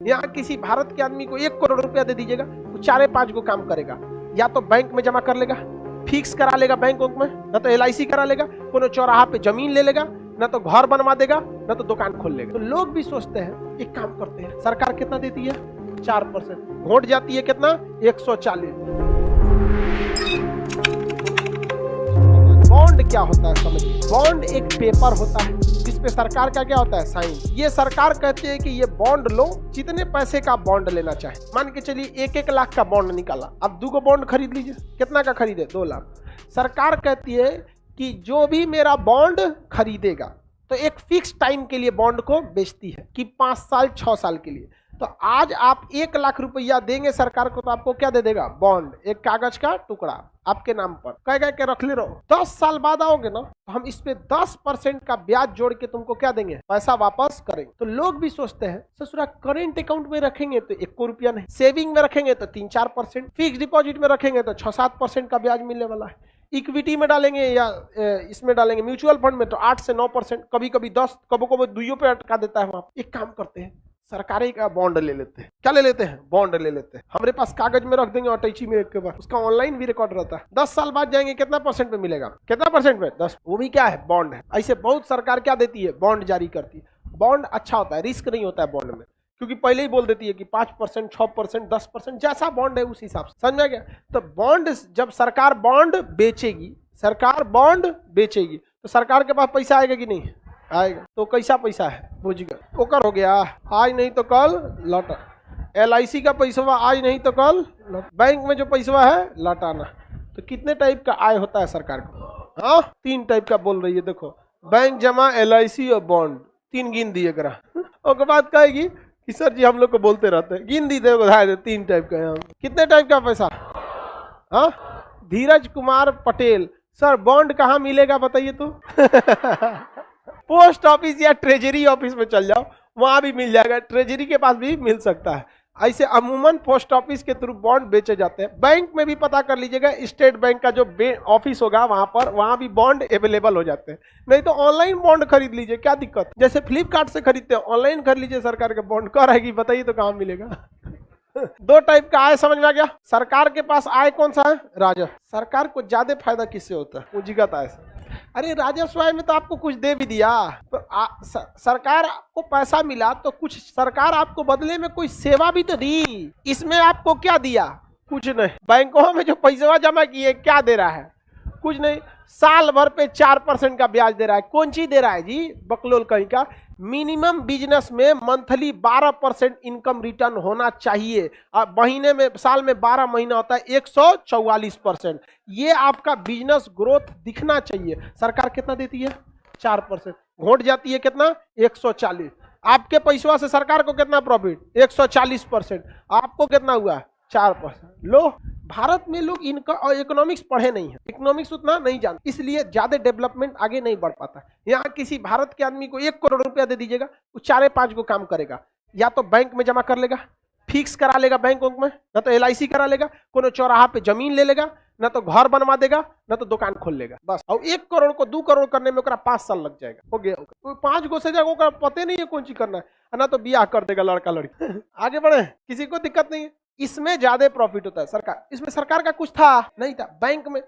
यहाँ किसी भारत के आदमी को 1 करोड़ रुपया दे दीजिएगा, वो 4-5 को काम करेगा। या तो बैंक में जमा कर लेगा, फिक्स करा लेगा बैंक में, ना तो LIC करा लेगा, कोनो चौराहा पे जमीन ले लेगा, ना तो घर बनवा देगा, ना तो दुकान खोल लेगा। तो लोग भी सोचते हैं एक काम करते हैं, सरकार कितना देती है? 4%। वोट जाती है कितना? 140। बॉन्ड क्या होता है समझिए। बॉन्ड एक पेपर होता है जिसपे सरकार का क्या होता है? साइन। ये सरकार कहती है कि ये बॉन्ड लो, जितने पैसे का बॉन्ड लेना चाहे। मान के चलिए 1-1 लाख का बॉन्ड निकाला, अब 2 बॉन्ड खरीद लीजिए। कितना का खरीदे? 2 लाख। सरकार कहती है कि जो भी मेरा बॉन्ड खरीदेगा, तो एक फिक्स टाइम के लिए बॉन्ड को बेचती है कि 5 साल 6 साल के लिए। तो आज आप 1 लाख रुपया देंगे सरकार को, तो आपको क्या दे देगा? बॉन्ड, एक कागज का टुकड़ा आपके नाम पर, कह के रख ले रहो। 10 साल बाद आओगे ना, तो हम इस पे 10% का ब्याज जोड़ के तुमको क्या देंगे? पैसा वापस करेंगे। तो लोग भी सोचते हैं ससुरा करेंट अकाउंट में रखेंगे तो 1 रुपया नहीं, सेविंग में रखेंगे तो 3-4%, फिक्स डिपॉजिट में रखेंगे तो 6-7% का ब्याज मिलने वाला है, इक्विटी में डालेंगे या इसमें डालेंगे म्यूचुअल फंड में तो 8 से 9%, कभी कभी 10, कभी 2 पे अटका देता है वहां। एक काम करते हैं, सरकारी का बॉन्ड ले लेते हैं। क्या ले लेते हैं? बॉन्ड ले लेते हैं। हमारे पास कागज में रख देंगे अटैची में, एक के बाद उसका ऑनलाइन भी रिकॉर्ड रहता है। 10 साल बाद जाएंगे, कितना % पे मिलेगा? कितना % पे? 10। वो भी क्या है? बॉन्ड है। ऐसे बहुत सरकार क्या देती है? बॉन्ड जारी करती है। बॉन्ड अच्छा होता है, रिस्क नहीं होता है बॉन्ड में, क्योंकि पहले ही बोल देती है कि 5%, 6%, 10%, जैसा बॉन्ड है उस हिसाब से। समझ में गया? तो बॉन्ड, जब सरकार बॉन्ड बेचेगी, तो सरकार के पास पैसा आएगा कि नहीं आएगा? तो कैसा पैसा है? बुझिएगा, ओकर हो गया आज नहीं तो कल लौटा। LIC का पैसा आज नहीं तो कल लौटा। बैंक में जो पैसा है लौटाना। तो कितने टाइप का आय होता है सरकार को? हाँ, 3 टाइप का बोल रही है। देखो, बैंक जमा, LIC और बॉन्ड, 3 गिन दिए करा। उसके बाद कहेगी कि सर जी हम लोग को बोलते रहते हैं, गिन दी दे 3 टाइप का है। कितने टाइप का पैसा? हाँ, धीरज कुमार पटेल, सर बॉन्ड कहाँ मिलेगा बताइए तो? पोस्ट ऑफिस या ट्रेजरी ऑफिस में चल जाओ, वहां भी मिल जाएगा। ट्रेजरी के पास भी मिल सकता है। ऐसे अमूमन पोस्ट ऑफिस के थ्रू बॉन्ड बेचे जाते हैं। बैंक में भी पता कर लीजिएगा, स्टेट बैंक का जो ऑफिस होगा वहां भी बॉन्ड अवेलेबल हो जाते हैं। नहीं तो ऑनलाइन बॉन्ड खरीद लीजिए, क्या दिक्कत? जैसे फ्लिपकार्ट से खरीदते हैं, ऑनलाइन खरीद लीजिए सरकार के बॉन्ड। कह रहेगी बताइए तो कहाँ मिलेगा? 2 टाइप का आय समझ में आ गया। सरकार के पास आय कौन सा है? राजस्व। सरकार को ज्यादा फायदा किससे होता है? पूंजीगत आय से। अरे राजस्व आय में तो आपको कुछ दे भी दिया, तो सरकार को पैसा मिला, तो कुछ सरकार आपको बदले में कोई सेवा भी तो दी। इसमें आपको क्या दिया? कुछ नहीं। बैंकों में जो पैसा जमा किए क्या दे रहा है? कुछ नहीं। साल भर पे 4% का ब्याज दे रहा है। कौन चीज दे रहा है जी? बकलोल कहीं का। मिनिमम बिजनेस में मंथली 12% इनकम रिटर्न होना चाहिए। अब महीने में, साल में 12 महीना होता है, 144%। ये आपका बिजनेस ग्रोथ दिखना चाहिए। सरकार कितना देती है? 4%। घोट जाती है कितना? 140। आपके पैसों से सरकार को कितना प्रॉफिट? 140%। आपको कितना हुआ? 4%। लो, भारत में लोग इकोनॉमिक्स पढ़े नहीं है, इकोनॉमिक्स उतना नहीं जानते, इसलिए ज्यादा डेवलपमेंट आगे नहीं बढ़ पाता। यहाँ किसी भारत के आदमी को 1 करोड़ रुपया दे दीजिएगा, वो 4-5 को काम करेगा। या तो बैंक में जमा कर लेगा, फिक्स करा लेगा बैंक में, ना तो LIC करा लेगा, कोनो चौराहा पे जमीन ले लेगा, ना तो घर बनवा देगा, ना तो दुकान खोल लेगा, बस। और 1 करोड़ को 2 करोड़ करने में 5 साल लग जाएगा। हो गया। 5 गो से जाएगा, पता नहीं है कौन चीज करना है, ना तो ब्याह कर देगा लड़का लड़की। आगे बढ़े, किसी को दिक्कत नहीं है। इसमें ज्यादा प्रॉफिट होता है सरकार। इसमें सरकार का कुछ था नहीं था। बैंक में